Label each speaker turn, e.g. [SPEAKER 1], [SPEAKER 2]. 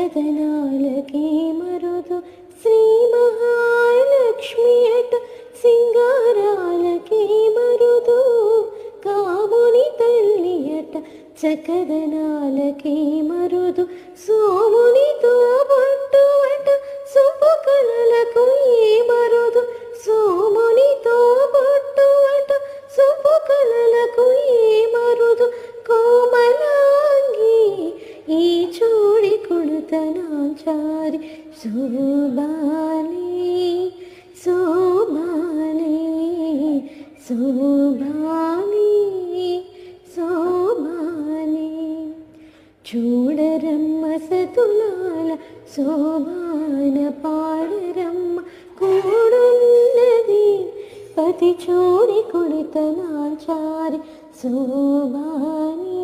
[SPEAKER 1] చక్కదనాలకి మరుదు శ్రీ మహాలక్ష్మి అట సింగారాలకి మరుదు కాముని తల్లి అట చక్కదనాలకి మరుదు సోమునితో బొట్టు అట సొంపు కళలకు ఏ మరుదు సోమునితో బొట్టు అట సొంపు కళలకు ఏ మరుదు కోమలాంగి ఈ చూడి కొడుతనాచారి శోభాని శోభాని శోభాని శోభాని చూడరమ్మ సతులాల శోభాన పాడరమ్మ కూడున్నది పతి చూడి కొడుతనాచారి శోభాని